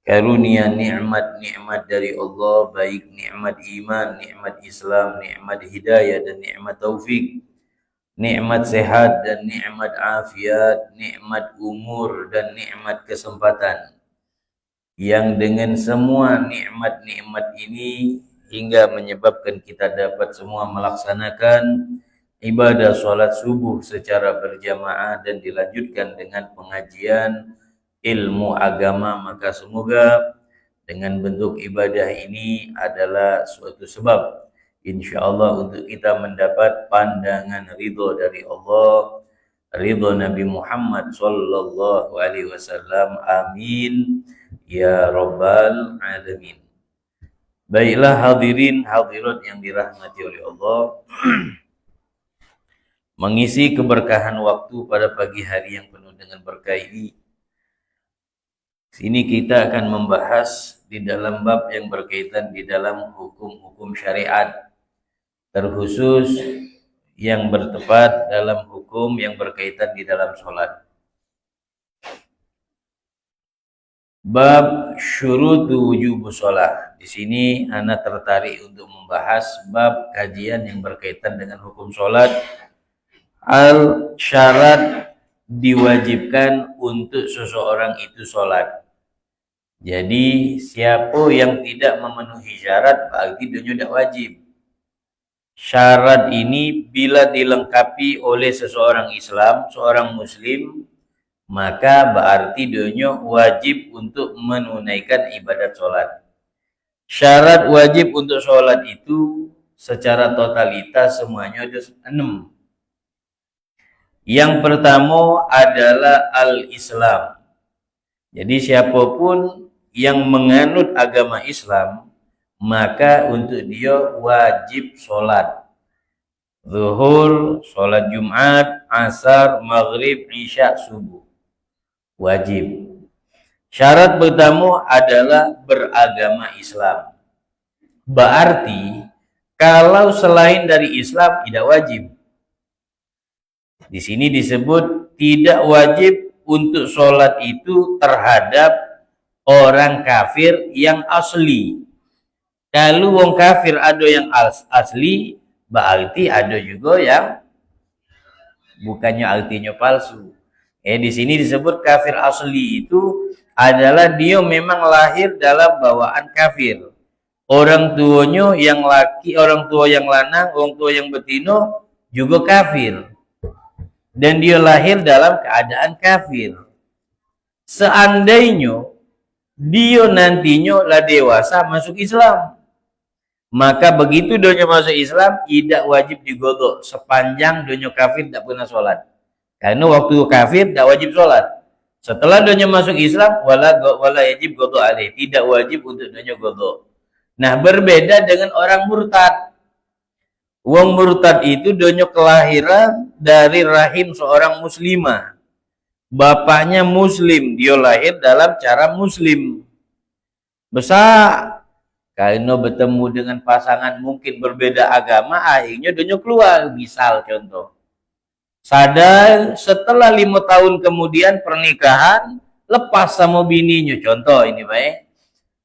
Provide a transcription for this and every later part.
karunia nikmat-nikmat dari Allah, baik nikmat iman, nikmat Islam, nikmat hidayah dan nikmat taufik, nikmat sehat dan nikmat afiat, nikmat umur dan nikmat kesempatan, yang dengan semua nikmat-nikmat ini hingga menyebabkan kita dapat semua melaksanakan ibadah sholat subuh secara berjamaah dan dilanjutkan dengan pengajian ilmu agama, maka semoga dengan bentuk ibadah ini adalah suatu sebab insyaallah untuk kita mendapat pandangan ridho dari Allah, ridho Nabi Muhammad sallallahu alaihi wasallam. Amin ya rabbal alamin. Baiklah hadirin hadirat yang dirahmati oleh Allah, mengisi keberkahan waktu pada pagi hari yang penuh dengan berkah ini, sini kita akan membahas di dalam bab yang berkaitan di dalam hukum-hukum syariat, terkhusus yang bertepat dalam hukum yang berkaitan di dalam sholat. Bab syurutu wujubus sholat. Di sini ana tertarik untuk membahas bab kajian yang berkaitan dengan hukum sholat. Syarat diwajibkan untuk seseorang itu sholat. Jadi siapa yang tidak memenuhi syarat berarti dia tidak wajib. Syarat ini bila dilengkapi oleh seseorang Islam, seorang Muslim, maka berarti dia wajib untuk menunaikan ibadat sholat. Syarat wajib untuk sholat itu secara totalitas semuanya ada 6. Yang pertama adalah al-Islam. Jadi siapapun yang menganut agama Islam, maka untuk dia wajib sholat. Zuhur, sholat Jumat, Asar, Maghrib, Isya, Subuh. Wajib. Syarat pertama adalah beragama Islam. Berarti kalau selain dari Islam tidak wajib. Di sini disebut tidak wajib untuk sholat itu terhadap orang kafir yang asli. Kalau wong kafir ada yang asli, berarti ada juga yang bukannya artinya palsu. Di sini disebut kafir asli itu adalah dia memang lahir dalam bawaan kafir. Orang tuanya yang laki, orang tua yang lanang, orang tua yang betina juga kafir. Dan dia lahir dalam keadaan kafir. Seandainya dia nantinya lah dewasa masuk Islam, maka begitu dia masuk Islam tidak wajib digodok sepanjang dia kafir tidak pernah sholat. Karena waktu kafir tidak wajib sholat. Setelah dia masuk Islam wala wajib godok alaih, tidak wajib untuk dia godok. Nah, berbeda dengan orang murtad. Wong murtad itu dia kelahiran dari rahim seorang muslimah. Bapaknya muslim, dia lahir dalam cara muslim. Besar. Karena bertemu dengan pasangan mungkin berbeda agama, akhirnya dia keluar. Misal contoh. Sadar setelah 5 tahun kemudian pernikahan, lepas sama bininya. Contoh ini baik.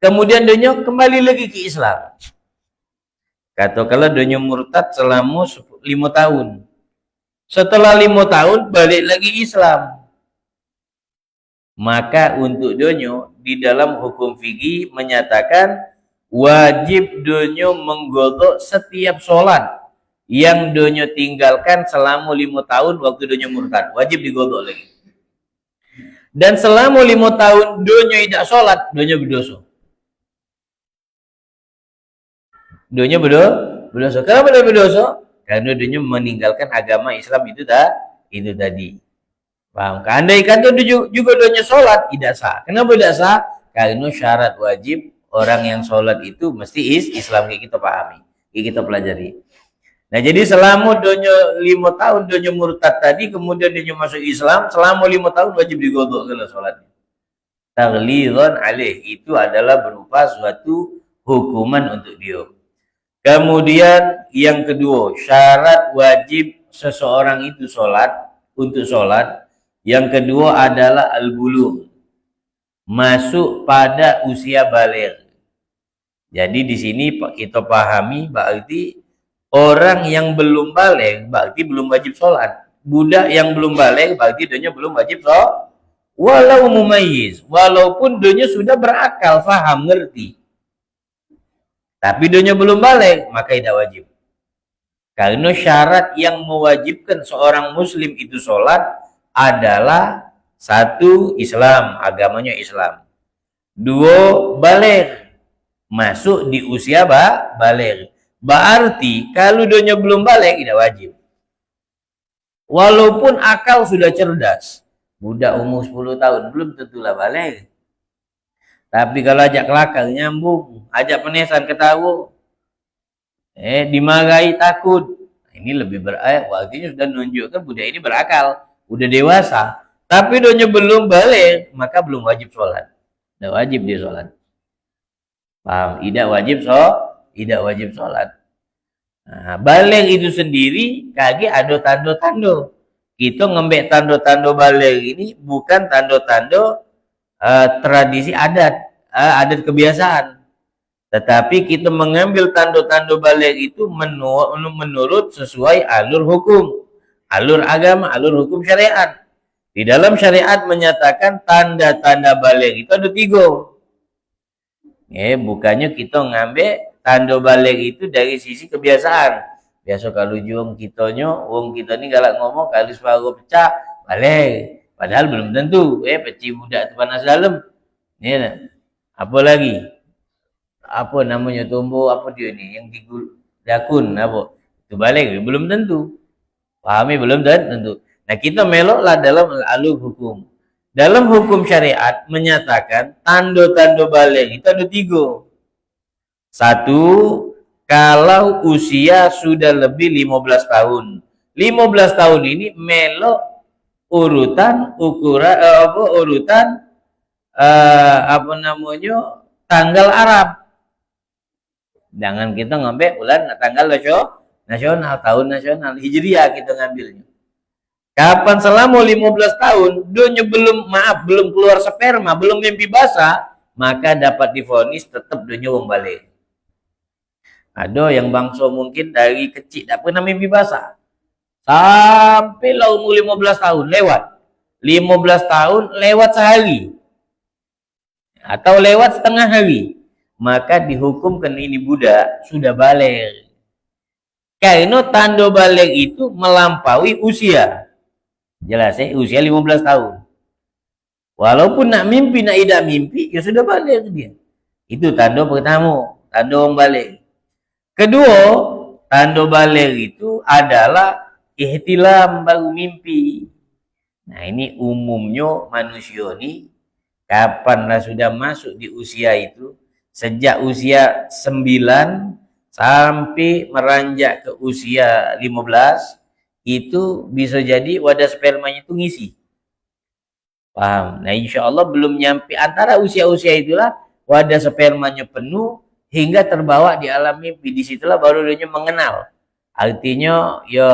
Kemudian dia kembali lagi ke Islam. Katakanlah dia murtad selama 5 tahun. Setelah 5 tahun balik lagi Islam. Maka untuk donyo di dalam hukum fikih menyatakan wajib donyo menggodok setiap sholat yang donyo tinggalkan selama 5 tahun waktu donyo murtad. Wajib digodok lagi. Dan selama 5 tahun donyo tidak sholat, donyo berdosa. Donyo berdosa. Kenapa dia berdosa? Karena donyo meninggalkan agama Islam itu tadi. Paham? Andai kata juga doanya sholat tidak sah. Kenapa tidak sah? Karena syarat wajib orang yang sholat itu mesti Islam, kayak kita pahami, kayak kita pelajari. Nah, jadi selama doanya 5 tahun doanya murtad tadi, kemudian dia masuk Islam, selama 5 tahun wajib digodok kalau sholatnya. Taghlidzan alaih, itu adalah berupa suatu hukuman untuk dia. Kemudian yang kedua, syarat wajib seseorang itu sholat, untuk sholat. Yang kedua adalah al-bulugh. masuk pada usia balik. Jadi di sini kita pahami berarti orang yang belum balik berarti belum wajib sholat. Budak yang belum balik berarti dia belum wajib sholat. Walau mumayyiz, walaupun dia sudah berakal, faham, ngerti. Tapi dia belum balik, maka tidak wajib. Karena syarat yang mewajibkan seorang muslim itu sholat adalah satu, Islam, agamanya Islam. Dua, balik. Masuk di usia balik. Berarti kalau dia belum balik tidak wajib. Walaupun akal sudah cerdas. Budak umur 10 tahun belum tentulah balik. Tapi kalau ajak kelakar nyambung, ajak penesan ketawa, dimarahi takut. Ini lebih artinya sudah menunjukkan budak ini berakal, udah dewasa. Tapi dia belum balik, maka belum wajib sholat. Tidak wajib dia sholat. Paham? Tidak wajib sholat. Nah, balik itu sendiri kaki ada tanda-tanda. Kita ngembek tanda-tanda balik ini bukan tanda-tanda tradisi adat kebiasaan. Tetapi kita mengambil tanda-tanda balik itu menurut sesuai alur hukum, alur agama, alur hukum syariat. Di dalam syariat menyatakan tanda-tanda balik itu ada 3. Bukannya kita ngambil tanda balik itu dari sisi kebiasaan. Biasa kalau juang kitanya, wong kita ni galak ngomong kali separuh pecah, balik. Padahal belum tentu. Peci budak tu panas dalam. Ni apa lagi? Apa namanya tumbuh apa dia ni yang dakun apa? Itu balik belum tentu. Pahami belum tentu. Nah, kita meloklah dalam alur hukum. Dalam hukum syariat menyatakan tanda-tanda balik itu ada 3. Satu, kalau usia sudah lebih 15 tahun. 15 tahun ini melok urutan tanggal Arab. Jangan kita ngambil bulan tanggal nasional, tahun nasional, Hijriah kita ngambilnya. Kapan selama 15 tahun dunia belum keluar sperma, belum mimpi basah, maka dapat divonis tetap dunia wong balik. Ada yang bangsa mungkin dari kecil tak pernah mimpi basah. Sampai lah umur 15 tahun lewat. 15 tahun lewat sehari. Atau lewat setengah hari. Maka dihukumkan ini budak sudah balik. Karena tanda balik itu melampaui usia. Jelas usia 15 tahun. Walaupun nak mimpi, nak tidak mimpi, ya sudah balik dia. Itu tanda pertama, tanda orang balik. Kedua, tanda balik itu adalah ihtilam, baru mimpi. Nah, ini umumnya manusia ni kapanlah sudah masuk di usia itu, sejak usia 9 sampai meranjak ke usia 15, itu bisa jadi wadah spermanya itu ngisi. Paham? Nah, insya Allah belum nyampe antara usia-usia itulah wadah spermanya penuh hingga terbawa di alam mimpi. Disitulah baru dia mengenal. Artinya ya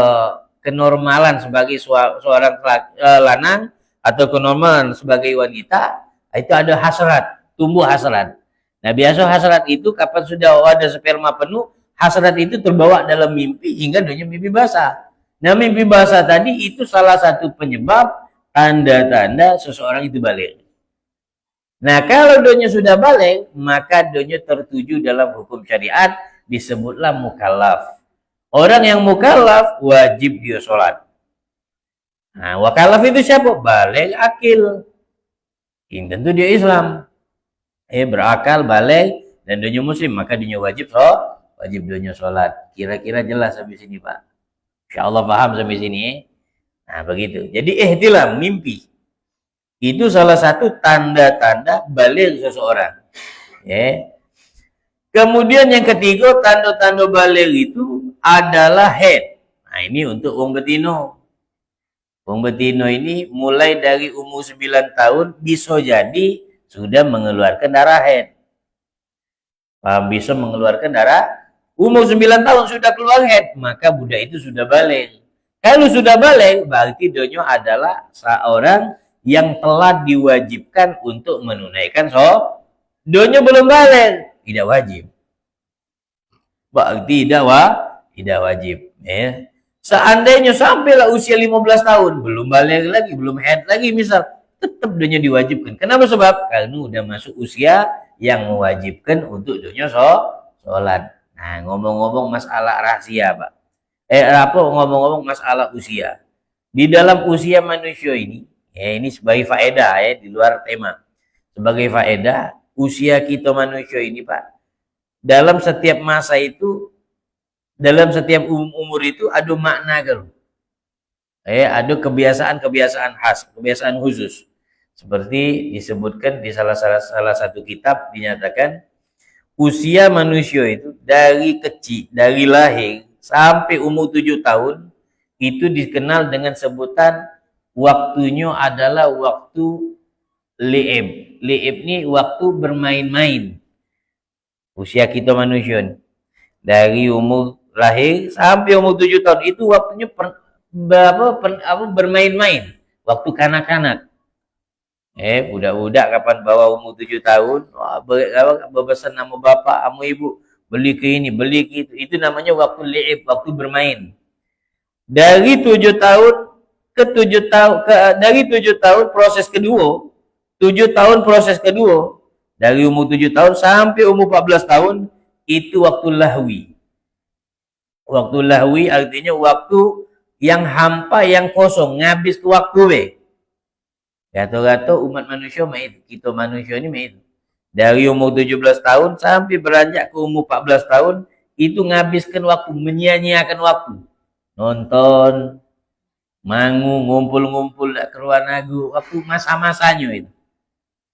kenormalan sebagai seorang lanang atau kenormalan sebagai wanita, itu ada hasrat, tumbuh hasrat. Nah, biasa hasrat itu kapan sudah wadah sperma penuh, hasrat itu terbawa dalam mimpi hingga dia mimpi basah. Nah, mimpi basah tadi itu salah satu penyebab tanda-tanda seseorang itu balik. Nah, kalau donya sudah balik, maka donya tertuju dalam hukum syariat, disebutlah mukallaf. Orang yang mukallaf wajib dia sholat. Nah, mukallaf itu siapa? Balik akil. Ini tentu dia Islam. Berakal, balik, dan donya muslim, maka donya wajib donya sholat. Kira-kira jelas sampai sini, Pak? Insya Allah paham sampai sini. Nah, begitu. Jadi ihtilam, mimpi. Itu salah satu tanda-tanda balik seseorang. Kemudian yang ketiga, tanda-tanda balik itu adalah haid. Nah, ini untuk wong betino. Wong betino ini mulai dari umur 9 tahun bisa jadi sudah mengeluarkan darah haid. Bisa mengeluarkan darah. Umur 9 tahun sudah keluar haid, maka budak itu sudah balik. Kalau sudah balik, berarti donya adalah seorang yang telah diwajibkan untuk menunaikan donyo belum balik, tidak wajib. Tidak wajib. Ya. Seandainya sampailah usia 15 tahun, belum balik lagi, belum haid lagi misal, tetap donyo diwajibkan. Kenapa? Sebab karena udah masuk usia yang mewajibkan untuk donyo sholat. Nah, ngomong-ngomong masalah rahasia, Pak. Ngomong-ngomong masalah usia. Di dalam usia manusia ini, ini sebagai faedah ya, di luar tema. Sebagai faedah, usia kita manusia ini, Pak, dalam setiap masa itu, dalam setiap umur itu ada makna kan. Ada kebiasaan-kebiasaan khas, kebiasaan khusus. Seperti disebutkan di salah satu kitab dinyatakan usia manusia itu dari kecil, dari lahir sampai umur 7 tahun itu dikenal dengan sebutan waktunya adalah waktu li'ib. Li'ib ini waktu bermain-main. Usia kita manusia dari umur lahir sampai umur 7 tahun itu waktunya bermain-main, waktu kanak-kanak. Budak-budak kapan bawa umur 7 tahun, berpesan nama bapak, sama ibu, beli ke ini, beli ke itu namanya waktu li'ib, waktu bermain. Dari 7 tahun ke 7 tahun, dari 7 tahun proses kedua, 7 tahun proses kedua, dari umur 7 tahun sampai umur 14 tahun, itu waktu lahwi. Waktu lahwi artinya waktu yang hampa, yang kosong, ngabis ke waktu Gato-gato umat manusia itu, kita manusia ini itu. Dari umur 17 tahun sampai beranjak ke umur 14 tahun, itu ngabiskan waktu, menyia-nyiakan waktu. Nonton, mangu, ngumpul-ngumpul, keluar nagu, waktu masa-masanya itu.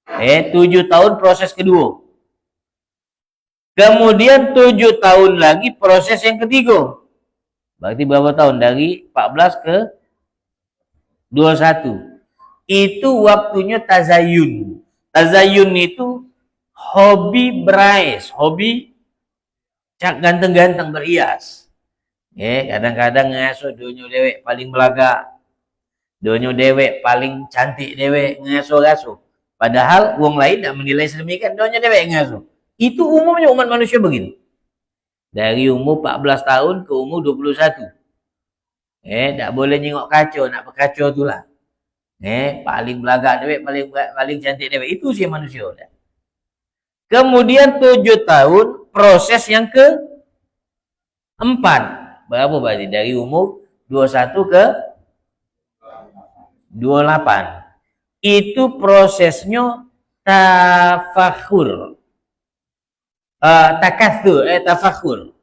7 tahun proses kedua. Kemudian 7 tahun lagi proses yang ketiga. Berarti berapa tahun? Dari 14 ke 21. Itu waktunya tazayun. Tazayun itu hobi berais, hobi ganteng-ganteng berhias. Kadang-kadang ngaso donyo dewek paling belaga. Donyo dewek paling cantik dewek ngaso-ngaso. Padahal wong lain tidak menilai sedemikian, donyo dewek ngaso. Itu umumnya umat manusia begitu. Dari umur 14 tahun ke umur 21. Tak boleh nyengok kacau, nak berkacau itulah. Paling belagak dewek, paling cantik dewek. Itu sih manusia. Kemudian 7 tahun proses yang ke-4. Berapa berarti? Dari umur 21 ke 28. Itu prosesnya tafakhur. Tafakhur.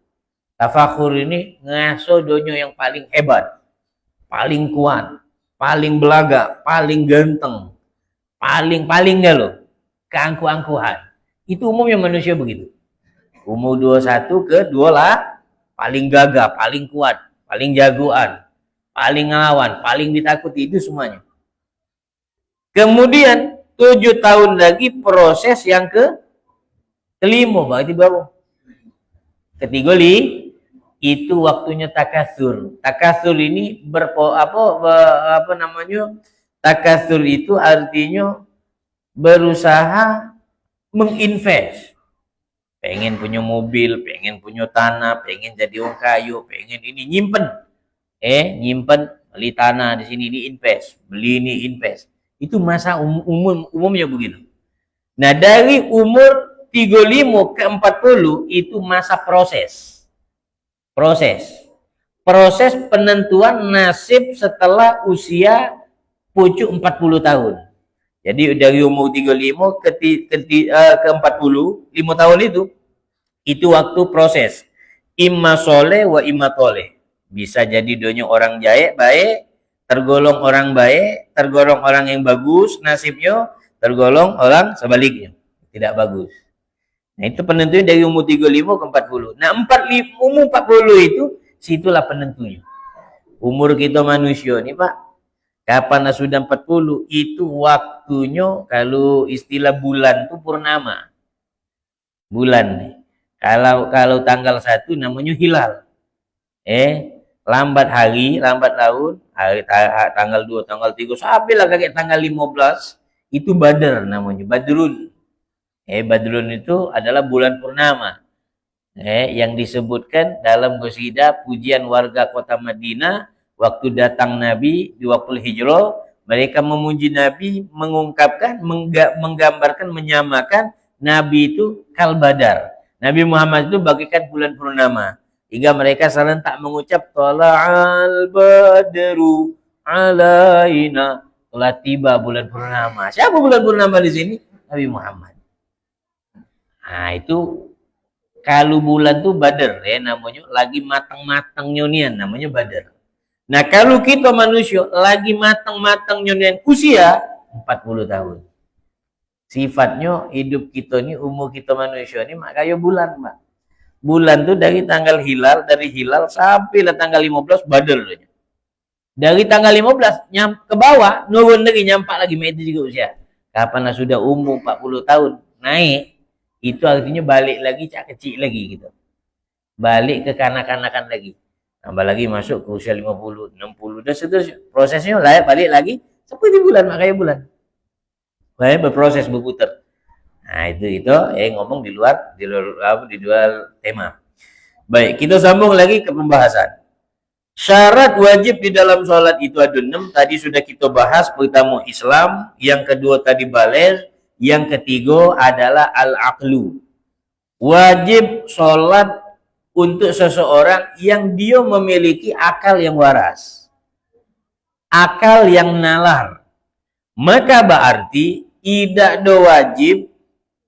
Tafakhur ini ngaso donyo yang paling hebat, paling kuat, paling belaga, paling ganteng, paling loh, keangku-angkuhan. Itu umumnya manusia begitu. Umur 21 ke 2 paling gagah, paling kuat, paling jagoan, paling ngelawan, paling ditakuti, itu semuanya. Kemudian 7 tahun lagi proses yang kelima, berarti berapa? Ketiga itu waktunya takatsur. Takatsur ini takatsur itu artinya berusaha menginvest. Pengen punya mobil, pengen punya tanah, pengen jadi orang kayu, pengen ini nyimpen. Nyimpen, beli tanah di sini, ini invest, beli ini invest. Itu masa umumnya begitu. Nah, dari umur 35 ke 40 itu masa proses penentuan nasib setelah usia pucuk 40 tahun. Jadi dari umur 35 ke 40, 5 tahun itu waktu proses imma soleh wa imma toleh. Bisa jadi donyo orang baik, tergolong orang baik, tergolong orang yang bagus nasibnya, tergolong orang sebaliknya, tidak bagus. Nah, itu penentunya dari umur 35 ke 40. Nah, umur 40 itu, situlah penentunya. Umur kita manusia nih, Pak. Kapan sudah 40, itu waktunya, kalau istilah bulan itu purnama. Bulan nih. Kalau tanggal 1 namanya hilal. lambat hari, lambat tahun, tanggal 2, tanggal 3, sampailah kayak tanggal 15, itu Badar namanya, Badrun. Badrun itu adalah bulan purnama. Yang disebutkan dalam qasidah pujian warga kota Madinah waktu datang Nabi di waktu hijrah, mereka memuji Nabi, mengungkapkan, menggambarkan, menyamakan Nabi itu kal Badar. Nabi Muhammad itu bagaikan bulan purnama. Hingga mereka serentak mengucap tala'al badru alaina. Telah tiba bulan purnama. Siapa bulan purnama di sini? Nabi Muhammad. Nah, itu kalau bulan tuh Badar namanya, lagi matang-matang nyonian namanya Badar. Nah, kalau kita manusia lagi matang-matang nyonian usia 40 tahun. Sifatnya hidup kita ini, umur kita manusia ini makanya bulan, Pak. Bulan tuh dari tanggal hilal, dari hilal sampai tanggal 15 Badar. Dari tanggal 15 ke bawah, nurun lagi, nyampak lagi, itu juga usia. Kapan sudah umur 40 tahun, naik, itu artinya balik lagi, cak kecil lagi gitu. Balik ke kanak-kanakan lagi. Tambah lagi masuk ke usia 50, 60, dan seterusnya. Prosesnya balik lagi, seperti bulan, makanya bulan. Berproses, berputar. Nah, itu ngomong di luar tema. Baik, kita sambung lagi ke pembahasan. Syarat wajib di dalam sholat itu ada 6. Tadi sudah kita bahas. Pertama Islam, yang kedua tadi baligh, yang ketiga adalah al-aqlu. Wajib sholat untuk seseorang yang dia memiliki akal yang waras, akal yang nalar. Maka berarti tidak ada wajib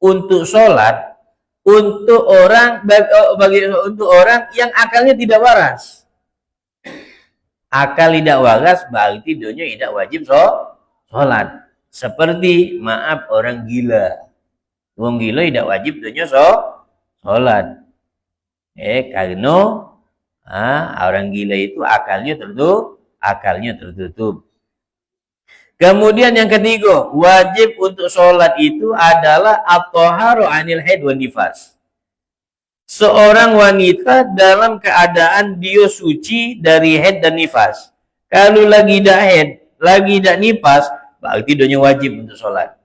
untuk sholat untuk orang untuk orang yang akalnya tidak waras. Akal tidak waras berarti dia tidak wajib sholat. Seperti maaf orang gila. Orang gila tidak wajib dia sholat. Karena orang gila itu akalnya tertutup. Kemudian yang ketiga, wajib untuk sholat itu adalah at-thaharu anil haid wan nifas. Seorang wanita dalam keadaan dia suci dari haid dan nifas. Kalau lagi tidak haid, lagi tidak nifas, berarti dia wajib untuk sholat.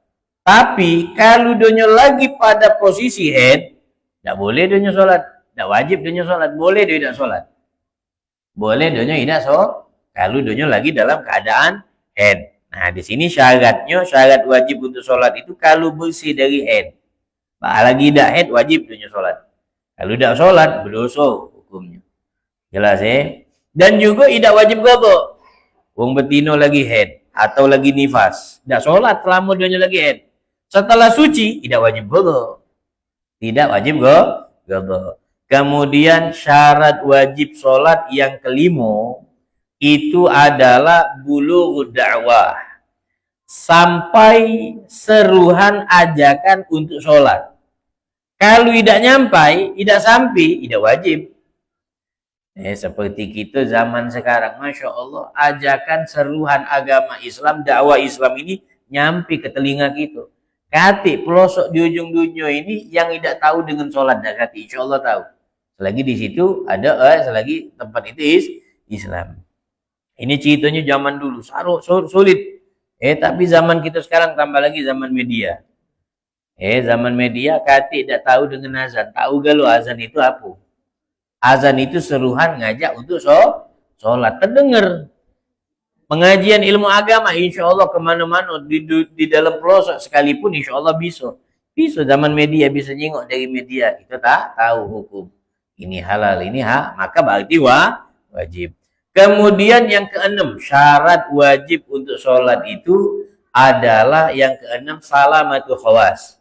Tapi kalau dia lagi pada posisi haid, tidak boleh dia sholat. Tidak wajib dia sholat. Boleh dia tidak sholat. Boleh dia tidak sholat. Kalau dia lagi dalam keadaan haid. Nah, di sini syarat wajib untuk sholat itu kalau bersih dari haid. Lagi tidak haid, wajib dia sholat. Kalau tidak sholat, berdosa hukumnya. Jelas Dan juga tidak wajib qadha. Wong betina lagi haid atau lagi nifas, tidak sholat selama dia lagi haid. Setelah suci, tidak wajib qadha. Tidak wajib qadha. Kemudian syarat wajib sholat yang kelima itu adalah bulughud da'wah, sampai seruhan ajakan untuk sholat. Kalau tidak sampai, tidak wajib. Seperti kita zaman sekarang, Masya Allah, ajakan seruhan agama Islam, dakwah Islam ini nyampe ke telinga kita. Kati pelosok di ujung dunia ini yang tidak tahu dengan sholat, kati insya Allah tahu. Selagi di situ ada, selagi tempat itu Islam. Ini ceritanya zaman dulu, sulit. Tapi zaman kita sekarang tambah lagi zaman media. Zaman media kati tidak tahu dengan azan. Tahu gak lo azan itu apa? Azan itu seruhan ngajak untuk sholat. Terdengar. Pengajian ilmu agama insya Allah kemana-mana. Di dalam pelosok sekalipun insya Allah bisa. Bisa zaman media, bisa nyengok dari media. Kita tak tahu hukum. Ini halal, ini maka berarti wajib. Kemudian yang keenam, syarat wajib untuk sholat itu adalah yang keenam, salamatul khawas.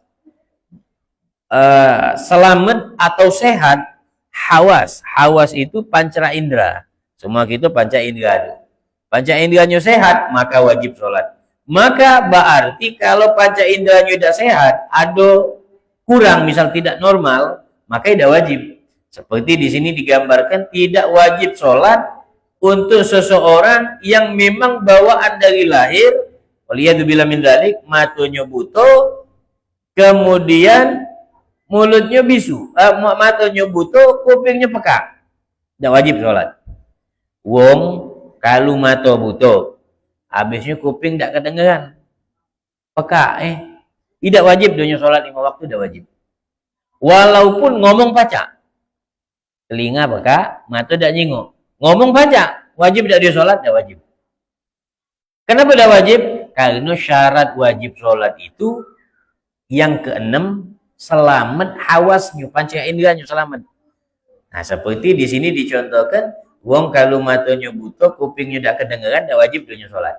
Selamat atau sehat hawas. Hawas itu panca indera. Semua kita panca indera. Panca inderanya sehat, maka wajib sholat. Maka berarti kalau panca inderanya tidak sehat, ada kurang, misal tidak normal, maka tidak wajib. Seperti di sini digambarkan, tidak wajib sholat untuk seseorang yang memang bawaan dari lahir, waliyadzubillah min dzalik, matanya buta, kemudian mulutnya bisu, matanya buta, kupingnya pekak. Tidak wajib sholat. Wong kalau mata buta, habisnya kuping tak kedengeran. Peka tidak wajib donya solat 5 waktu, tidak wajib. Walaupun ngomong pacak. Telinga peka, mata tak nyingok. Ngomong pacak, wajib tak dia solat, tidak wajib. Kenapa tidak wajib? Karena syarat wajib solat itu yang keenam, selamat hawasnya, panca inderanya selamat. Nah, seperti di sini dicontohkan, wong kalau matanya buta, kupingnya tidak kedengaran, tidak wajib donya solat.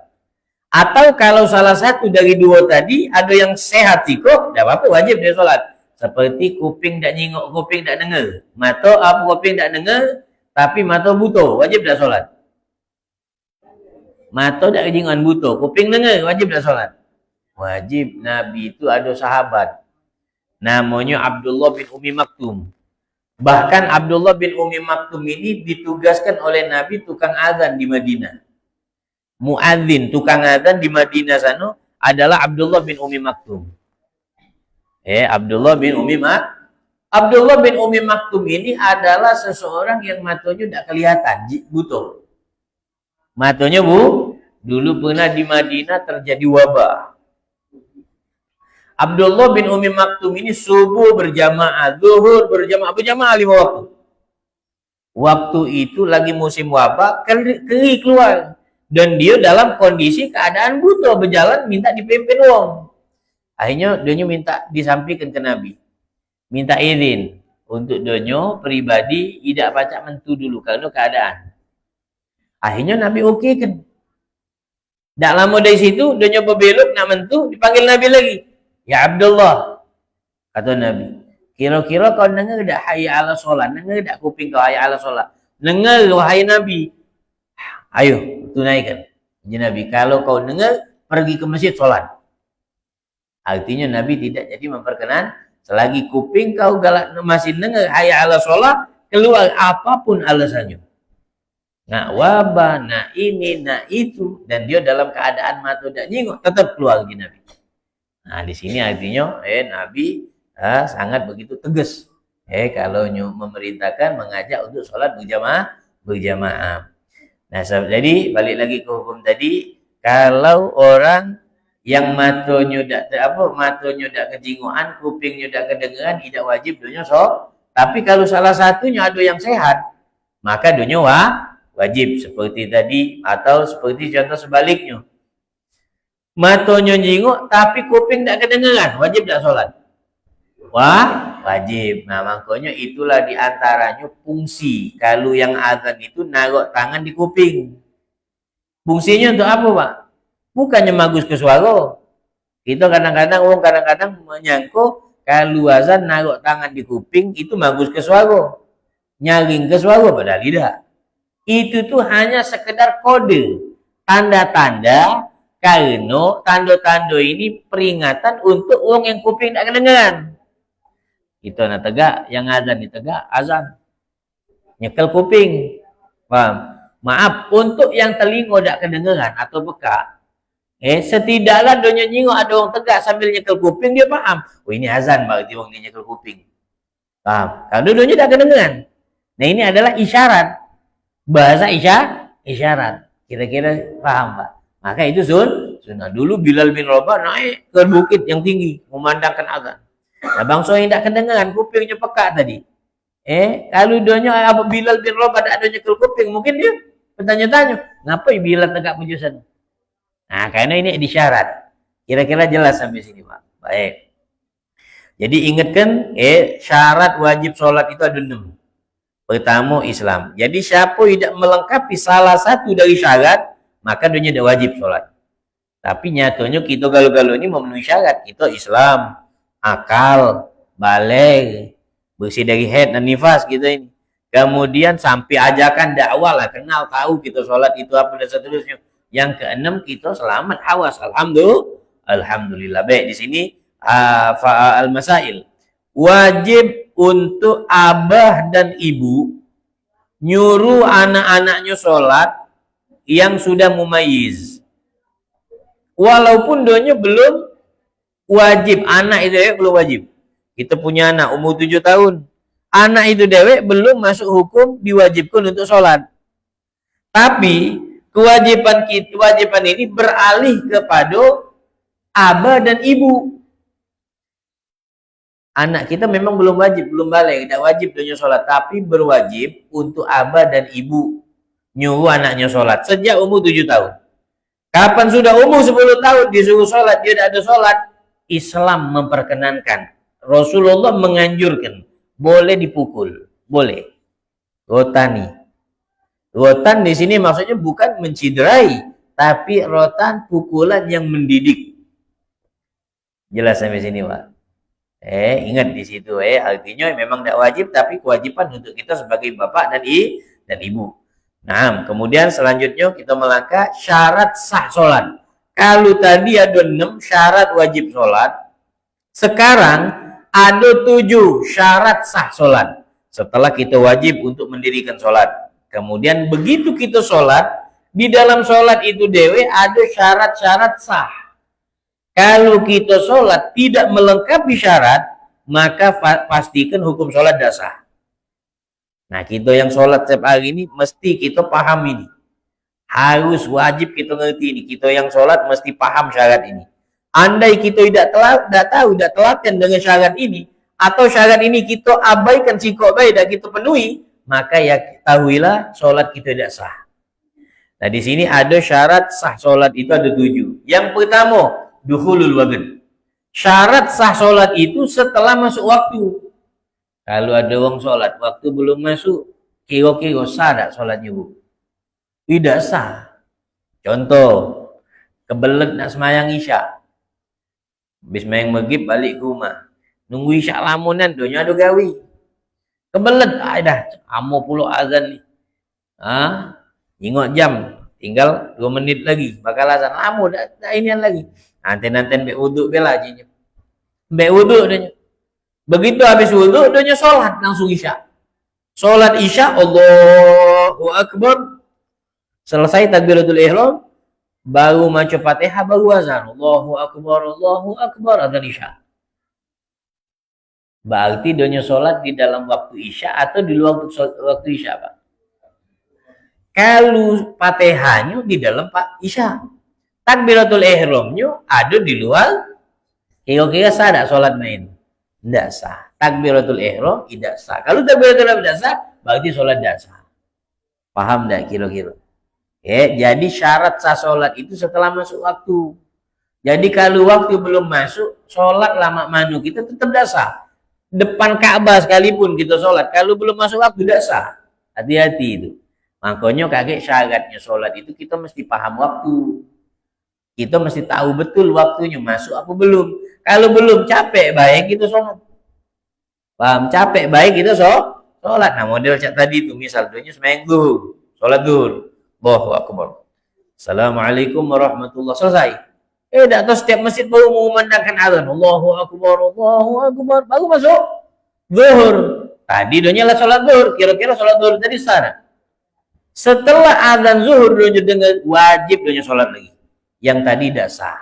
Atau kalau salah satu dari dua tadi ada yang sehat kok, tidak apa-apa, wajib dia solat. Seperti kuping tidak nyingok, kuping tidak dengar, mata apa kuping tidak dengar, tapi mata buta, wajib tidak solat. Mata tidak kedengaran buta, kuping dengar, wajib tidak solat. Wajib. Nabi itu ada sahabat, namanya Abdullah bin Umi Maktum. Bahkan Abdullah bin Umi Maktum ini ditugaskan oleh Nabi tukang azan di Madinah. Muadzin, tukang azan di Madinah sana adalah Abdullah bin Umi Maktum. Abdullah bin Umi Maktum ini adalah seseorang yang matanya tidak kelihatan, buta. Matanya dulu pernah di Madinah terjadi wabah. Abdullah bin Umi Maktum ini subuh berjamaah, zuhur berjamaah 5 waktu. Waktu itu lagi musim wabah, keri keluar. Dan dia dalam kondisi keadaan buta, berjalan minta dipimpin wong. Akhirnya dia minta disampaikan ke Nabi. Minta izin untuk dia pribadi tidak baca mentu dulu karena keadaan. Akhirnya Nabi oke kan. Tak lama dari situ dia berbelok nak mentu, dipanggil Nabi lagi. Ya Abdullah, kata Nabi, kira-kira kau dengar tak hayya ala solat? Dengar tak kuping kau hayya ala solat? Dengar wahai Nabi. Ayo tunaikan. Jadi Nabi, kalau kau dengar, pergi ke masjid solat. Artinya Nabi tidak jadi memperkenan selagi kuping kau galak masih dengar hayya ala solat, keluar apapun alasannya. Nak wabah, nak ini, nak itu, dan dia dalam keadaan mata tak nyingok, tetap keluar lagi Nabi. Nah, di sini artinya Nabi sangat begitu tegas. Kalau memerintahkan mengajak untuk sholat berjamaah. Nah, jadi balik lagi ke hukum tadi, kalau orang yang matanya tak kejingoan, kupingnya tak kedengaran, tidak wajib donya sholat. Tapi kalau salah satunya ada yang sehat, maka donya wajib seperti tadi, atau seperti contoh sebaliknya. Matanya nyingok tapi kuping tak kedengaran, wajib tak sholat? Wajib. Nah, makanya itulah diantaranya fungsi kalau yang azan itu naruh tangan di kuping. Fungsinya untuk apa, Pak? Bukannya bagus ke suara. Kita kadang-kadang menyangka kalau azan naruh tangan di kuping itu bagus ke suara, nyaring ke suara, padahal tidak. Itu tuh hanya sekedar kode, tanda-tanda. Karena tanda-tanda ini peringatan untuk orang yang kuping tak kedengaran. Kita nak tegak, yang azan ditegak, azan. Nyekel kuping. Paham? Maaf, untuk yang telinga tak kedengaran atau peka, setidaklah donya nyingok ada orang tegak sambil nyekel kuping, dia paham. Oh, ini azan berarti orang ni nyekel kuping. Paham? Kalau donya tak kedengaran. Nah, ini adalah isyarat. Bahasa isyarat. Kira-kira paham, Pak? Maka itu sunnah. Dulu Bilal bin Rabah naik ke bukit yang tinggi memandangkan azan. Nah, bangsa yang tak kedengaran, kupingnya peka tadi. Kalau doanya apa Bilal bin Rabah tak ada nyekel kuping, mungkin dia bertanya-tanya, ngapa Bilal tegak punya sana? Nah, karena ini disyarat. Kira-kira jelas sampai sini, Pak. Baik. Jadi ingatkan, syarat wajib sholat itu ada 6. Pertama, Islam. Jadi siapa tidak melengkapi salah satu dari syarat, maka dia tidak wajib sholat. Tapi nyatanya kita galau-galau ini memenuhi syarat. Kita Islam, akal, balik, bersih dari haid dan nifas kita ini. Kemudian sampai ajakan dakwah lah, kenal tahu kita sholat itu apa dan seterusnya. Yang keenam, kita selamat hawas. Alhamdulillah. Baik, di sini al-masail. Wajib untuk abah dan ibu nyuruh anak-anaknya sholat yang sudah mumayyiz. Walaupun doanya belum wajib, anak itu belum wajib. Kita punya anak umur 7 tahun. Anak itu dewek belum masuk hukum diwajibkan untuk sholat. Tapi kewajiban ini beralih kepada aba dan ibu. Anak kita memang belum wajib, belum balik, tidak wajib donya sholat, tapi berwajib untuk aba dan ibu nyuruh anaknya sholat sejak umur 7 tahun. Kapan sudah umur 10 tahun disuruh sholat, dia tidak ada sholat, Islam memperkenankan. Rasulullah menganjurkan, boleh dipukul, boleh. Rotani. Rotan di sini maksudnya bukan menciderai, tapi rotan pukulan yang mendidik. Jelas sampai sini, Pak? Ingat di situ, artinya memang tidak wajib, tapi kewajiban untuk kita sebagai bapak dan ibu. Nah, kemudian selanjutnya kita melangkah syarat sah sholat. Kalau tadi ada 6 syarat wajib sholat, sekarang ada 7 syarat sah sholat. Setelah kita wajib untuk mendirikan sholat. Kemudian begitu kita sholat, di dalam sholat itu dewe ada syarat-syarat sah. Kalau kita sholat tidak melengkapi syarat, maka pastikan hukum sholat tidak sah. Nah, kita yang sholat setiap hari ini mesti kita paham ini. Harus wajib kita ngerti ini. Kita yang sholat mesti paham syarat ini. Andai kita tidak telaten dengan syarat ini, atau syarat ini kita abaikan sikok baik dan kita penuhi, maka ya ketahuilah sholat kita tidak sah. Nah, di sini ada syarat sah sholat itu ada 7. Yang pertama, dukhulul waqt. Syarat sah sholat itu setelah masuk waktu. Kalau ada orang sholat, waktu belum masuk, kira-kira sah tak sholatnya, Bu? Tidak sah. Contoh, kebelet nak semayang isya. Habis semayang maghrib balik ke rumah. Nunggu isya lamunan, doanya ada gawi. Kebelet, dah, amo puluh azan ni. Ingat jam, tinggal 2 menit lagi. Bakal azan, lama dah inian lagi. Nanti mbak wuduk bela aja. Mbak wuduk dia. Begitu habis wuduk, dia sholat langsung isya. Sholat isya, Allahu Akbar. Selesai takbiratul ihram, baru maca Fatihah, baru azan. Allahu Akbar, azan isya. Berarti dia sholat di dalam waktu isya atau di luar waktu isya, Pak? Kalau Fatihahnya di dalam isya. Takbiratul ihramnya ada di luar, kira-kira sah tak sholat main? Tidak sah. Takbiratul ihram tidak sah. Kalau takbiratul ihram tidak sah, berarti sholat tidak sah. Paham tak kira-kira? Jadi syarat sah sholat itu setelah masuk waktu. Jadi kalau waktu belum masuk, sholat lama manu kita tetap tidak sah. Depan Ka'bah sekalipun kita sholat, kalau belum masuk waktu tidak sah. Hati-hati itu. Makanya kakek syaratnya sholat itu kita mesti paham waktu. Kita mesti tahu betul waktunya masuk apa belum. Kalau belum capek baik kita sholat. Paham? Capek baik kita sholat. Nah, model cak tadi itu misal duanya semayang zuhur, sholat zuhur. Allahu Akbar. Assalamualaikum warahmatullahi wabarakatuh. Selesai. Tak tahu setiap masjid baru mengumandangkan azan. Allahu Akbar, baru masuk zuhur. Tadi duanya lah sholat zuhur. Kira-kira sholat zuhur tadi sah. Setelah azan zuhur duanya dengan wajib duanya sholat lagi. Yang tadi tidak sah.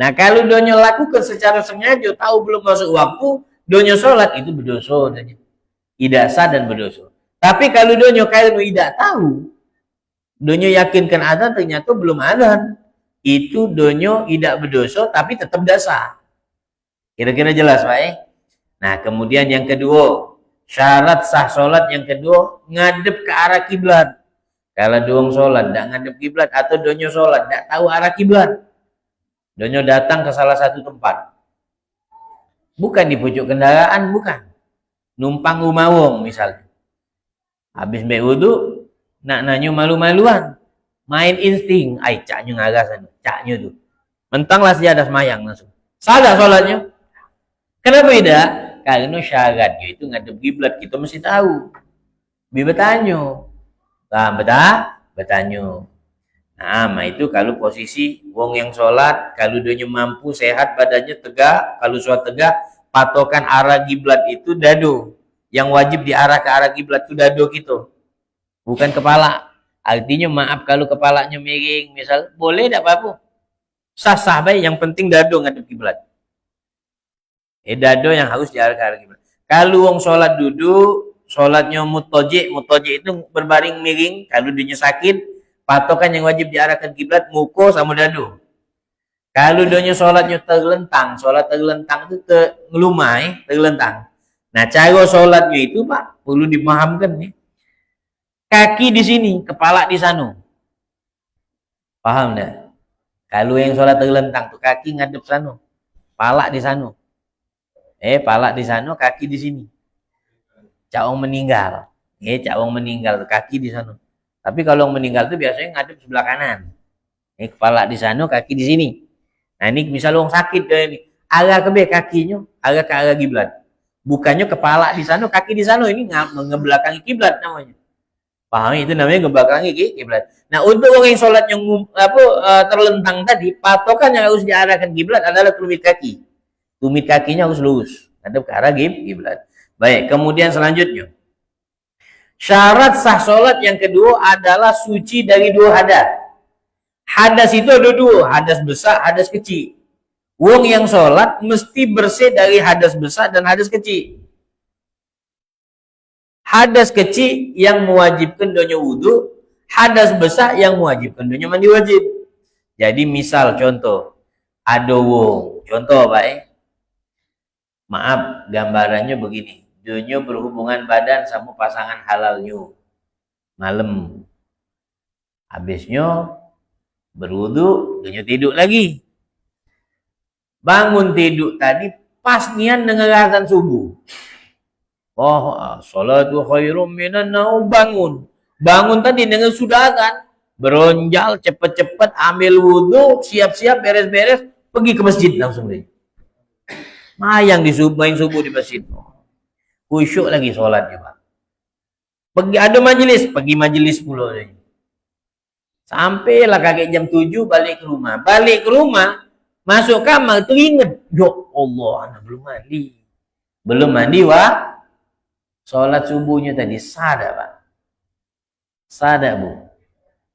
Nah, kalau donya lakukan secara sengaja, tahu belum masuk waktu, donya sholat itu berdosa. Tidak sah dan berdosa. Tapi kalau donya kalau tidak tahu, donya yakinkan azan ternyata belum azan, itu donya tidak berdosa tapi tetap tidak sah. Kira-kira jelas, Pak? Nah, kemudian yang kedua, syarat sah sholat yang kedua, ngadep ke arah kiblat. Kalau doang sholat tidak ngadep kiblat atau donyo sholat tidak tahu arah kiblat, donyo datang ke salah satu tempat, bukan di pojok kendaraan, bukan numpang rumah wong misalnya, habis mbak wudhu nak nanyo malu-maluan, main insting, caknya ngagas caknya tuh, mentanglah sejadah semayang langsung, salah sholatnya. Kenapa tidak? Karena syaratnya itu ngadep kiblat, kita mesti tahu, bertanya. Bertanya. Nah, itu kalau posisi wong yang sholat, kalau dia mampu sehat badannya tegak, kalau sholat tegak, patokan arah kiblat itu dado. Yang wajib diarah ke arah kiblat itu dado gitu, bukan kepala. Artinya maaf kalau kepalanya miring, misal boleh tidak apa-apa, sah-sah baik. Yang penting dado ngadep kiblat. Dado yang harus diarah ke arah kiblat. Kalau wong sholat duduk, sholatnya mutoji itu berbaring miring. Kalau dia sakit, patokan yang wajib diarahkan kiblat muko sama dadu. Kalau dia sholatnya terlentang, sholat terlentang itu ngelumai, terlentang. Nah, cara sholatnya itu Pak perlu dipahamkan nih. Kaki di sini, kepala di sana. Paham enggak? Kalau yang sholat terlentang tuh kaki ngadep sana, pala di sana. Pala di sana, kaki di sini. Caong meninggal. Caong meninggal, kaki di sana. Tapi kalau meninggal tuh biasanya ngadep sebelah kanan. Kepala di sana, kaki di sini. Nah ini misal orang sakit ini, arah ke kakinya, arah ke arah kiblat. Bukannya kepala di sana, kaki di sana, ini ngebelakangi kiblat namanya. Paham? Itu namanya ngebelakangi kiblat. Nah, untuk orang yang sholat yang terlentang tadi, patokan yang harus diarahkan kiblat adalah tumit kaki. Tumit kakinya harus lurus, hadap ke arah kiblat. Baik, kemudian selanjutnya. Syarat sah sholat yang kedua adalah suci dari dua hadas. Hadas itu ada dua, hadas besar, hadas kecil. Wong yang sholat mesti bersih dari hadas besar dan hadas kecil. Hadas kecil yang mewajibkan donya wudhu, hadas besar yang mewajibkan donya mandi wajib. Jadi misal contoh, ada wong, contoh Pak maaf gambarannya begini, donya berhubungan badan sama pasangan halalnya malam, habisnya berwudhu, donya tidur lagi. Bangun tidur tadi pas niat dengar azan subuh. Oh, salatu khairum minan naum, bangun. Bangun tadi dengan sudah kan, beronjal cepet-cepet ambil wudhu, siap-siap beres-beres, pergi ke masjid langsung deh. Mayang main subuh di masjid. Khusyuk lagi sholat juga. Pergi ada majelis, pergi majelis pula deh. Sampailah kakek jam 7 balik ke rumah. Balik ke rumah, masuk kamar teringat, ya Allah, anak belum mandi. Belum mandi, wah. Sholat subuhnya tadi sadar Pak. Sadar Bu.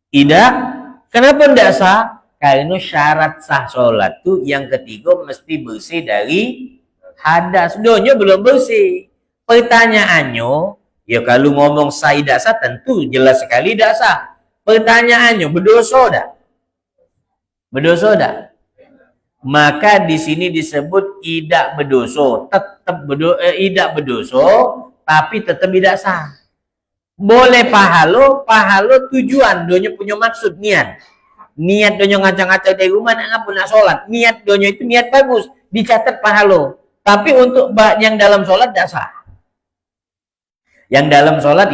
Tidak. Kenapa tidak sah? Karena syarat sah sholat tuh yang ketiga mesti bersih dari hadas. Donya belum bersih. Pertanyaannya, ya kalau ngomong sah tidak sah tentu jelas sekali tidak sah. Pertanyaannya, berdosa dah? Berdosa dah? Maka di sini disebut tidak berdosa, tetap tidak berdosa, tapi tetap tidak sah. Boleh pahalo tujuan, donya punya maksud, niat. Niat donya ngacang-ngacang dari rumah, nak pun nak sholat. Niat donya itu niat bagus, dicatat pahalo. Tapi untuk yang dalam sholat tidak sah. Yang dalam sholat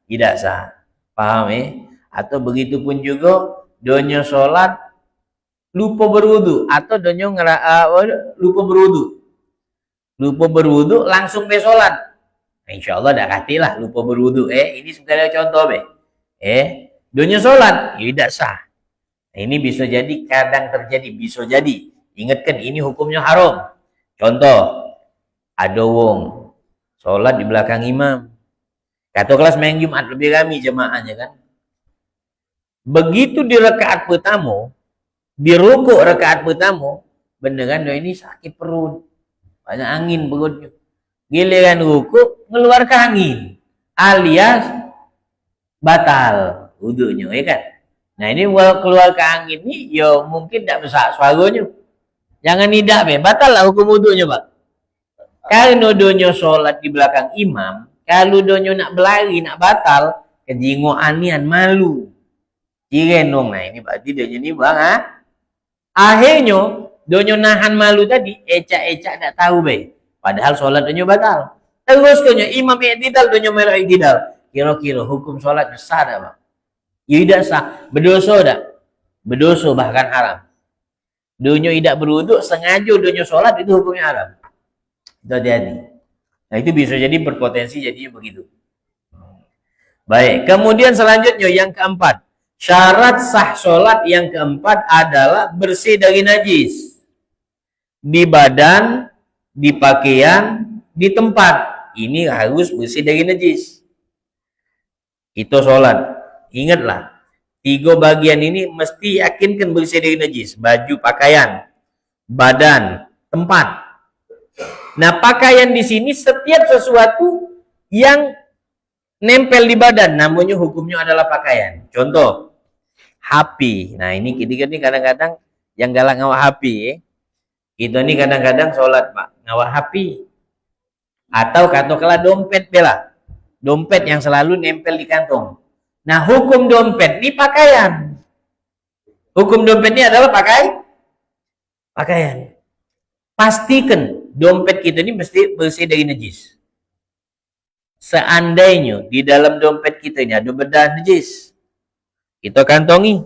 tidak sah. Paham Atau begitu pun juga, donya sholat, lupa berwudu. Atau donya lupa berwudu. Lupa berwudu, langsung be sholat. Insya Allah dah katilah lupa berwudu. Ini sebenarnya contoh donya sholat, ya tidak sah. Ini bisa jadi, kadang terjadi, bisa jadi. Ingatkan ini hukumnya haram. Contoh, ada wong sholat di belakang imam. Kata kelas main Jumat lebih ramai jemaahnya kan. Begitu di rakaat pertama, di rukuk rakaat pertama, beneran ini sakit perut, banyak angin perutnya. Giliran rukuk ngeluarkan angin, alias batal wudunya, ya kan? Nah ini keluarkan angin ini, ya mungkin tidak besar suaranya. Jangan tidak batal lah hukum wudunya Pak. Karena donya sholat di belakang imam, kalau donya nak berlari, nak batal, kejingo anian malu. Cirenong, nah ini berarti donya ini bang Akhirnya donya nahan malu tadi, ecak-ecak tak tahu padahal sholat donya batal. Terus donya imam i'tidal, donya merah i'tidal. Kira-kira hukum sholatnya sah dah Bang? Ya tidak sah. Berdosa dah. Berdosa bahkan haram. Donya tidak berwuduk, sengaja donya sholat, itu hukumnya haram. Itu hati-hati. Nah itu bisa jadi berpotensi jadinya begitu. Baik, kemudian selanjutnya yang keempat. Syarat sah sholat yang keempat adalah bersih dari najis. Di badan, di pakaian, di tempat. Ini harus bersih dari najis. Itu sholat. Ingatlah, 3 bagian ini mesti yakinkan bersih dari najis. Baju, pakaian, badan, tempat. Nah, pakaian di sini setiap sesuatu yang nempel di badan, namanya hukumnya adalah pakaian. Contoh, HP. Nah, ini kita nih kadang-kadang yang galak ngawak HP, ya. Kita nih kadang-kadang sholat, Pak, ngawak HP. Atau katakanlah dompet bela. Dompet yang selalu nempel di kantong. Nah, hukum dompet ini pakaian. Hukum dompet ini adalah pakaian. Pastikan dompet kita ini mesti bersih dari najis. Seandainya di dalam dompet kita ini ada bedah najis, kita kantongi.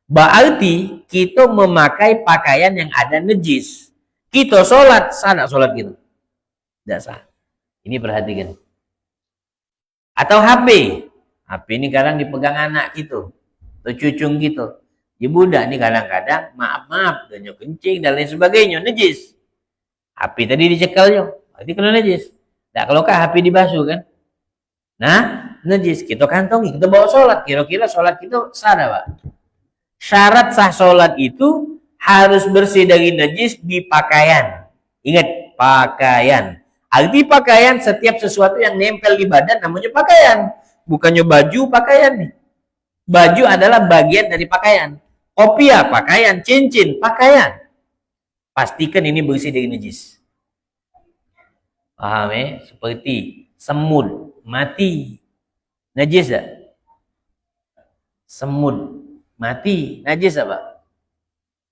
Berarti kita memakai pakaian yang ada najis. Kita sholat, sah tak sholat kita? Tidak sah. Ini perhatikan. Atau HP. HP ini kadang dipegang anak kita, atau cucung kita. Di budak ini kadang-kadang, maaf, donyo kencing dan lain sebagainya, najis. HP tadi dicekalnya, berarti kena najis. Nah, kalau kah HP dibasuh kan? Nah, najis. Kita kantongi, kita bawa sholat. Kira-kira sholat kita sah, Pak? Syarat sah sholat itu harus bersih dari najis di pakaian. Ingat, pakaian. Arti pakaian, setiap sesuatu yang nempel di badan namanya pakaian. Bukannya baju, pakaian nih. Baju adalah bagian dari pakaian. Kopiah, pakaian. Cincin, pakaian. Pastikan ini bersih dari najis. Paham ya? Seperti semut mati. Najis tak? Semut mati. Najis apa?